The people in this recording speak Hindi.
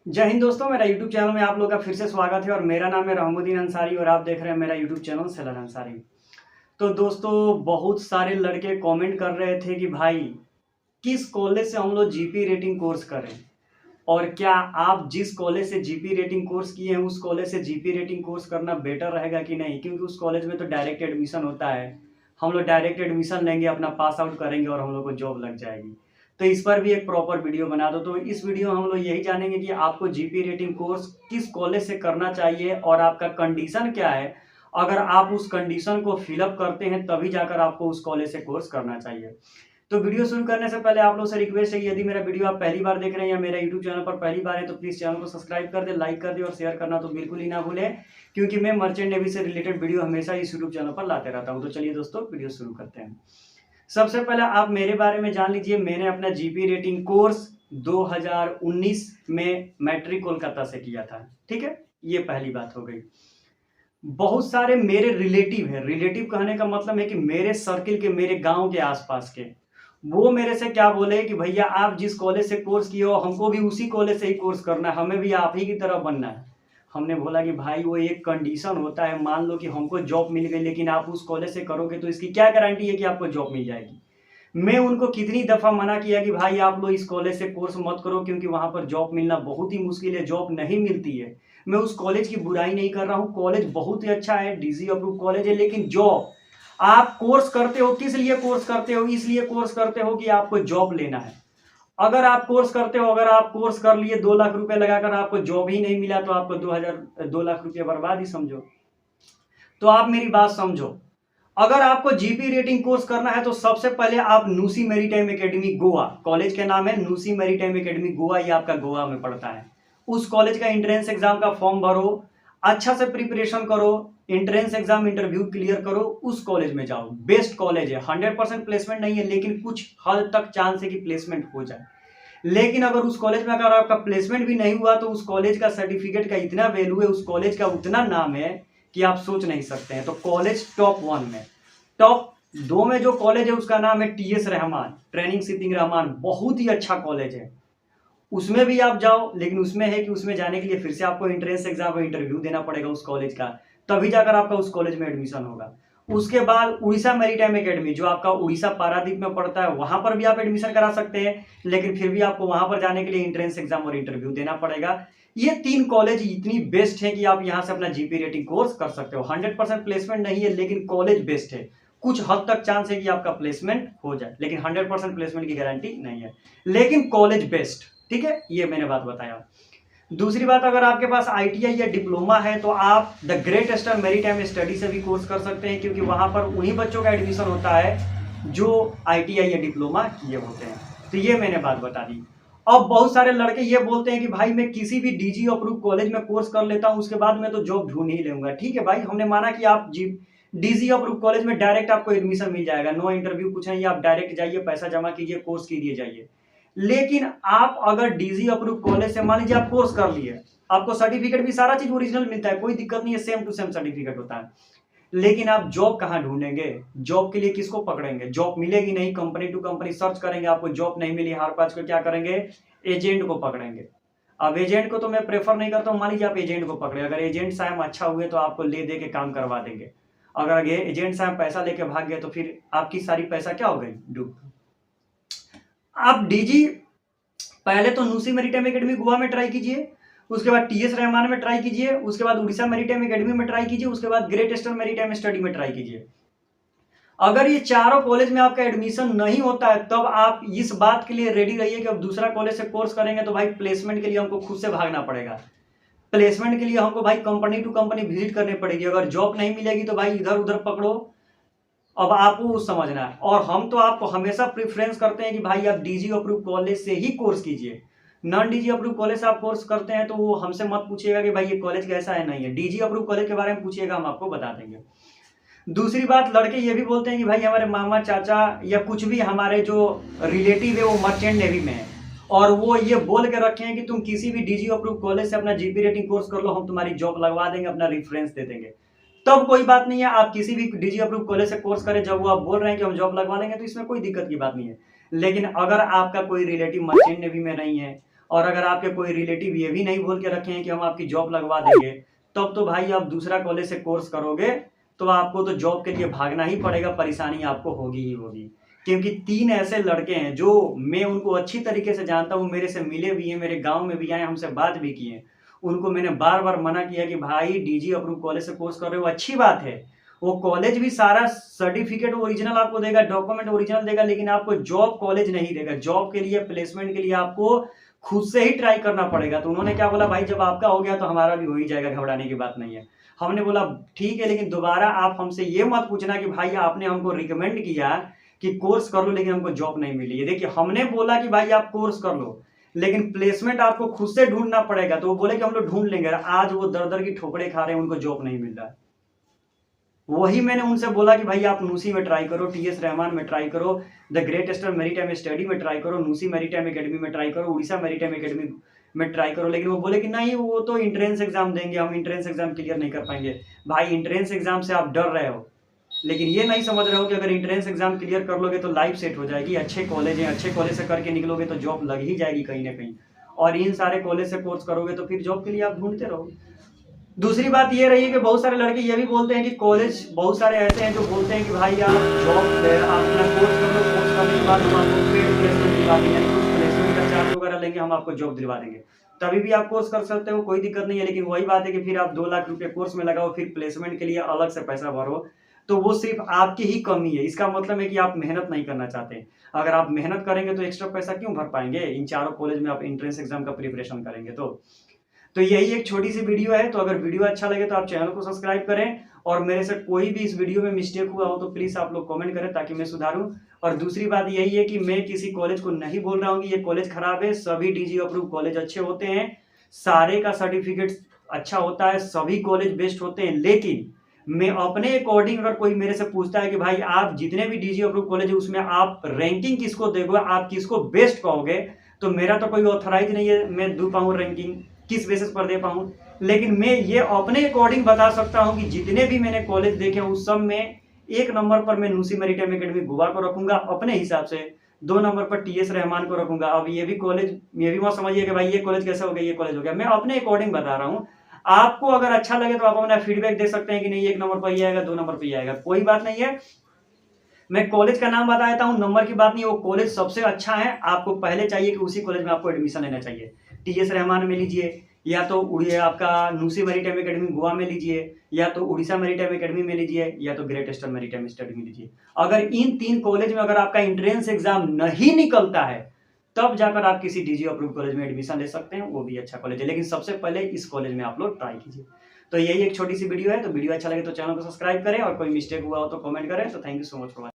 जय हिंद दोस्तों, मेरा यूट्यूब चैनल में आप लोगों का फिर से स्वागत है और मेरा नाम है रहमुद्दीन अंसारी और आप देख रहे हैं मेरा यूट्यूब चैनल सेलर अंसारी। तो दोस्तों, बहुत सारे लड़के कमेंट कर रहे थे कि भाई किस कॉलेज से हम लोग जीपी रेटिंग कोर्स करें और क्या आप जिस कॉलेज से जीपी रेटिंग कोर्स किए हैं उस कॉलेज से जीपी रेटिंग कोर्स करना बेटर रहेगा कि नहीं, क्योंकि उस कॉलेज में तो डायरेक्ट एडमिशन होता है। हम लोग डायरेक्ट एडमिशन लेंगे, अपना पास आउट करेंगे और हम लोग को जॉब लग जाएगी। तो इस पर भी एक प्रॉपर वीडियो बना दो। तो इस वीडियो में हम लोग यही जानेंगे कि आपको जीपी रेटिंग कोर्स किस कॉलेज से करना चाहिए और आपका कंडीशन क्या है। अगर आप उस कंडीशन को फिलअप करते हैं तभी जाकर आपको उस कॉलेज से कोर्स करना चाहिए। तो वीडियो शुरू करने से पहले आप लोग से रिक्वेस्ट है कि यदि मेरा वीडियो आप पहली बार देख रहे हैं या मेरा यूट्यूब चैनल पर पहली बार है तो प्लीज़ चैनल को सब्सक्राइब कर दे, लाइक कर दे और शेयर करना तो बिल्कुल ही ना भूलें, क्योंकि मैं मर्चेंट नेवी से रिलेटेड वीडियो हमेशा इस यूट्यूब चैनल पर लाते रहता हूँ। तो चलिए दोस्तों, वीडियो शुरू करते हैं। सबसे पहले आप मेरे बारे में जान लीजिए। मैंने अपना जीपी रेटिंग कोर्स 2019 में मैट्रिक कोलकाता से किया था। ठीक है, ये पहली बात हो गई। बहुत सारे मेरे रिलेटिव हैं, रिलेटिव कहने का मतलब है कि मेरे सर्किल के, मेरे गांव के आसपास के, वो मेरे से क्या बोले कि भैया आप जिस कॉलेज से कोर्स किए हो हमको भी उसी कॉलेज से ही कोर्स करना है, हमें भी आप ही की तरह बनना है। हमने बोला कि भाई वो एक कंडीशन होता है, मान लो कि हमको जॉब मिल गई लेकिन आप उस कॉलेज से करोगे तो इसकी क्या गारंटी है कि आपको जॉब मिल जाएगी। मैं उनको कितनी दफ़ा मना किया कि भाई आप लोग इस कॉलेज से कोर्स मत करो, क्योंकि वहाँ पर जॉब मिलना बहुत ही मुश्किल है, जॉब नहीं मिलती है। मैं उस कॉलेज की बुराई नहीं कर रहा हूँ, कॉलेज बहुत ही अच्छा है, डीजी अप्रूव कॉलेज है, लेकिन जॉब, आप कोर्स करते हो किस लिए कोर्स करते हो? इसलिए कोर्स करते हो कि आपको जॉब लेना है। अगर आप कोर्स करते हो, अगर आप कोर्स कर लिए 2 लाख रुपए लगाकर आपको जॉब ही नहीं मिला तो आपको 2 लाख रुपये बर्बाद ही समझो। तो आप मेरी बात समझो। अगर आपको जीपी रेटिंग कोर्स करना है तो सबसे पहले आप नूसी मैरीटाइम एकेडमी गोवा, कॉलेज का नाम है नूसी मैरीटाइम एकेडमी गोवा, ये आपका गोवा में पड़ता है। उस कॉलेज का एंट्रेंस एग्जाम का फॉर्म भरो, अच्छा से प्रिपरेशन करो, एंट्रेंस एग्जाम इंटरव्यू क्लियर करो, उस कॉलेज में जाओ। बेस्ट कॉलेज है, 100% प्लेसमेंट नहीं है लेकिन कुछ हद तक चांस है कि प्लेसमेंट हो जाए। लेकिन अगर उस कॉलेज में अगर आपका प्लेसमेंट भी नहीं हुआ तो उस कॉलेज का सर्टिफिकेट का इतना वैल्यू है, उस कॉलेज का उतना नाम है कि आप सोच नहीं सकते हैं। तो कॉलेज टॉप 1 में, टॉप 2 में जो कॉलेज है उसका नाम है TS Rahman, training sitting Rahman, बहुत ही अच्छा कॉलेज है। उसमें भी आप जाओ, लेकिन उसमें है कि उसमें जाने के लिए फिर से आपको एंट्रेंस एग्जाम और इंटरव्यू देना पड़ेगा उस कॉलेज का, तभी जाकर आपका उस कॉलेज में एडमिशन होगा। उसके बाद उड़ीसा मैरीटाइम एकेडमी जो आपका उड़ीसा पारादीप में पड़ता है, वहां पर भी आप एडमिशन करा सकते हैं, लेकिन फिर भी आपको वहां पर जाने के लिए एंट्रेंस एग्जाम और इंटरव्यू देना पड़ेगा। ये 3 कॉलेज इतनी बेस्ट है कि आप यहां से अपना जीपी रेटिंग कोर्स कर सकते हो। 100% प्लेसमेंट नहीं है लेकिन कॉलेज बेस्ट है, कुछ हद तक चांस है कि आपका प्लेसमेंट हो जाए, लेकिन 100% प्लेसमेंट की गारंटी नहीं है, लेकिन कॉलेज बेस्ट। ठीक है, ये मैंने बात बताया। दूसरी बात, अगर आपके पास आईटीआई या डिप्लोमा है तो आप the great eastern maritime study से भी कोर्स कर सकते हैं, क्योंकि वहां पर उन्हीं बच्चों का एडमिशन होता है जो आईटीआई या डिप्लोमा किए होते हैं। तो ये मैंने बात बता दी। अब बहुत सारे लड़के ये बोलते हैं कि भाई मैं किसी भी डीजी अप्रूव कॉलेज में कोर्स कर लेता हूं, उसके बाद मैं तो जॉब ढूंढ ही लूंगा। ठीक है भाई, हमने माना कि आप डीजी अप्रूव कॉलेज में डायरेक्ट आपको एडमिशन मिल जाएगा, नो इंटरव्यू कुछ नहीं, आप डायरेक्ट जाइए, पैसा जमा कीजिए, कोर्स कीजिए जाइए। लेकिन आप अगर डीजी अप्रूव कॉलेज से मान लीजिए आप कोर्स कर लिए, आपको सर्टिफिकेट भी सारा चीज ओरिजिनल मिलता है, कोई दिक्कत नहीं है, सेम टू सेम सर्टिफिकेट होता है, लेकिन आप जॉब कहां ढूंढेंगे? जॉब के लिए किसको पकड़ेंगे? जॉब मिलेगी नहीं, कंपनी टू कंपनी सर्च करेंगे, आपको जॉब नहीं मिली, हर पांच को क्या करेंगे? एजेंट को पकड़ेंगे। अब एजेंट को तो मैं प्रेफर नहीं करता हूं। मान लीजिए आप एजेंट को पकड़े, अगर एजेंट साहब अच्छा हुए तो आपको ले दे के काम करवा देंगे। अगर एजेंट साहब पैसा लेके भाग गए तो फिर आपकी सारी पैसा क्या हो गई? डूब। आप डीजी पहले तो नूसी मैरीटाइम एकेडमी गोवा में ट्राई कीजिए, उसके बाद टीएस रहमान में ट्राई कीजिए, उसके बाद उड़ीसा मैरीटाइम एकेडमी में ट्राई कीजिए, उसके बाद ग्रेट ईस्टर्न मैरीटाइम स्टडी में ट्राई कीजिए। अगर ये चारों कॉलेज में आपका एडमिशन नहीं होता है तब आप इस बात के लिए रेडी रहिए कि अब दूसरा कॉलेज से कोर्स करेंगे तो भाई प्लेसमेंट के लिए हमको खुद से भागना पड़ेगा। प्लेसमेंट के लिए हमको भाई कंपनी टू कंपनी विजिट करनी पड़ेगी, अगर जॉब नहीं मिलेगी तो भाई इधर उधर पकड़ो। अब आपको समझना है, और हम तो आपको हमेशा प्रेफरेंस करते हैं कि भाई आप डीजी अप्रूव कॉलेज से ही कोर्स कीजिए। नॉन डीजी अप्रूव कॉलेज से आप कोर्स करते हैं तो वो हमसे मत पूछिएगा कि भाई ये कॉलेज कैसा है, नहीं है। डीजी अप्रूव कॉलेज के बारे में पूछिएगा, हम आपको बता देंगे। दूसरी बात, लड़के ये भी बोलते हैं कि भाई हमारे मामा चाचा या कुछ भी हमारे जो रिलेटिव है वो मर्चेंट नेवी में है, और वो ये बोल के रखे हैं कि तुम किसी भी डीजी अप्रूव कॉलेज से अपना जीपी रेटिंग कोर्स कर लो, हम तुम्हारी जॉब लगवा देंगे, अपना रेफरेंस दे देंगे। तब कोई बात नहीं है, आप किसी भी डीजी अप्रूव कॉलेज से कोर्स करें, जब वो आप बोल रहे हैं कि हम जॉब लगवा लेंगे तो इसमें कोई दिक्कत की बात नहीं है। लेकिन अगर आपका कोई रिलेटिव मर्चेंट नेवी में नहीं है और अगर आपके कोई रिलेटिव ये भी नहीं बोल के रखे हैं कि हम आपकी जॉब लगवा देंगे, तब तो भाई आप दूसरा कॉलेज से कोर्स करोगे तो आपको तो जॉब के लिए भागना ही पड़ेगा, परेशानी आपको होगी ही होगी। क्योंकि 3 ऐसे लड़के हैं जो मैं उनको अच्छी तरीके से जानता हूँ, मेरे से मिले भी हैं, मेरे गांव में भी आए, हमसे बात भी की है। उनको मैंने बार बार मना किया कि भाई डीजी अप्रूव कॉलेज से कोर्स कर रहे हो, अच्छी बात है, वो कॉलेज भी सारा सर्टिफिकेट ओरिजिनल आपको देगा, डॉक्यूमेंट ओरिजिनल देगा, लेकिन आपको जॉब कॉलेज नहीं देगा। जॉब के लिए, प्लेसमेंट के लिए आपको खुद से ही ट्राई करना पड़ेगा। तो उन्होंने क्या बोला, भाई जब आपका हो गया तो हमारा भी हो ही जाएगा, घबराने की बात नहीं है। हमने बोला ठीक है, लेकिन दोबारा आप हमसे ये मत पूछना कि भाई आपने हमको रिकमेंड किया कि कोर्स कर लो लेकिन हमको जॉब नहीं मिली है। देखिए हमने बोला कि भाई आप कोर्स कर लो, लेकिन प्लेसमेंट आपको खुद से ढूंढना पड़ेगा। तो वो बोले कि हम लोग ढूंढ लेंगे। आज वो दर दर की ठोकरे खा रहे हैं, उनको जॉब नहीं मिल रहा है। वही मैंने उनसे बोला कि भाई आप नूसी में ट्राई करो, टीएस रहमान में ट्राई करो, the great eastern maritime study में ट्राई करो, नूसी मैरीटाइम एकेडमी में ट्राई करो, उड़ीसा मैरीटाइम एकेडमी में ट्राई करो। लेकिन वो बोले कि नहीं, वो तो इंट्रेंस एग्जाम देंगे, हम इंट्रेंस एग्जाम क्लियर नहीं कर पाएंगे। भाई इंट्रेंस एग्जाम से आप डर रहे हो, लेकिन ये नहीं समझ रहे हो कि अगर इंट्रेंस एग्जाम क्लियर कर लोगे तो लाइफ सेट हो जाएगी। अच्छे कॉलेज हैं, अच्छे कॉलेज से करके निकलोगे तो जॉब लग ही जाएगी कहीं ना कहीं। और इन सारे कॉलेज से कोर्स करोगे तो फिर जॉब के लिए आप ढूंढते रहोगे। दूसरी बात ये रही है कि बहुत सारे लड़के ये भी बोलते हैं कि कॉलेज, बहुत सारे ऐसे हैं जो बोलते हैं कि भाई आप जॉब आप अपना कोर्स कर लो, कोर्स करने के बाद हम आपको पेड प्लेसमेंट दिलवा देंगे, यानी कुछ प्लेसमेंट का चार्ज वगैरह लेंगे, हम आपको जॉब दिलवा देंगे। तभी भी आप कोर्स कर सकते हो, कोई दिक्कत नहीं है। लेकिन वही बात है कि फिर आप 2 लाख रुपए कोर्स में लगाओ, फिर प्लेसमेंट के लिए अलग से पैसा भरो, तो वो सिर्फ आपकी ही कमी है। इसका मतलब है कि आप मेहनत नहीं करना चाहते। अगर आप मेहनत करेंगे तो एक्स्ट्रा पैसा क्यों भर पाएंगे? इन चारों कॉलेज में आप एंट्रेंस एग्जाम का प्रिपरेशन करेंगे तो यही एक छोटी सी वीडियो है। तो अगर वीडियो अच्छा लगे तो आप चैनल को सब्सक्राइब करें, और मेरे से कोई भी इस वीडियो में मिस्टेक हुआ हो तो प्लीज आप लोग कमेंट करें ताकि मैं सुधारूं। और दूसरी बात यही है कि मैं किसी कॉलेज को नहीं बोल रहा हूं कि ये कॉलेज खराब है। सभी डीजी अप्रूव कॉलेज अच्छे होते हैं, सारे का सर्टिफिकेट अच्छा होता है, सभी कॉलेज बेस्ट होते हैं। लेकिन मैं अपने अकॉर्डिंग, अगर कोई मेरे से पूछता है कि भाई आप जितने भी डीजी अप्रूव कॉलेज है उसमें आप रैंकिंग किसको दोगे, आप किसको बेस्ट कहोगे, तो मेरा तो कोई ऑथराइज नहीं है मैं दे पाऊं रैंकिंग, किस बेसिस पर दे पाऊं। लेकिन मैं ये अपने अकॉर्डिंग बता सकता हूं कि जितने भी मैंने कॉलेज देखे उस सब में 1 नंबर पर मैं नूसी मैरीटाइम एकेडमी गोवा को रखूंगा अपने हिसाब से, 2 नंबर पर टीएस रहमान को रखूंगा। अब ये भी कॉलेज, ये भी मत समझिए कि भाई ये कॉलेज कैसे हो गया, ये कॉलेज हो गया, मैं अपने अकॉर्डिंग बता रहा हूँ। आपको अगर अच्छा लगे तो आप अपना फीडबैक दे सकते हैं कि नहीं 1 नंबर पर ये आएगा, 2 नंबर पर ये आएगा, कोई बात नहीं है। मैं कॉलेज का नाम बता देता हूँ, नंबर की बात नहीं, वो कॉलेज सबसे अच्छा है। आपको पहले चाहिए कि उसी कॉलेज में आपको एडमिशन लेना चाहिए। टीएस रहमान में लीजिए, या तो आपका नूसी मैरीटाइम एकेडमी गोवा में लीजिए, या तो उड़ीसा मैरीटाइम एकेडमी में लीजिए, या तो ग्रेट ईस्टर्न मैरीटाइम स्टडी में लीजिए। अगर इन 3 कॉलेज में अगर आपका एंट्रेंस एग्जाम नहीं निकलता है तब जाकर आप किसी डीजी अप्रूव कॉलेज में एडमिशन ले सकते हैं, वो भी अच्छा कॉलेज है। लेकिन सबसे पहले इस कॉलेज में आप लोग ट्राई कीजिए। तो यही एक छोटी सी वीडियो है। तो वीडियो अच्छा लगे तो चैनल को सब्सक्राइब करें, और कोई मिस्टेक हुआ हो तो कमेंट करें। तो thank you so much for watching.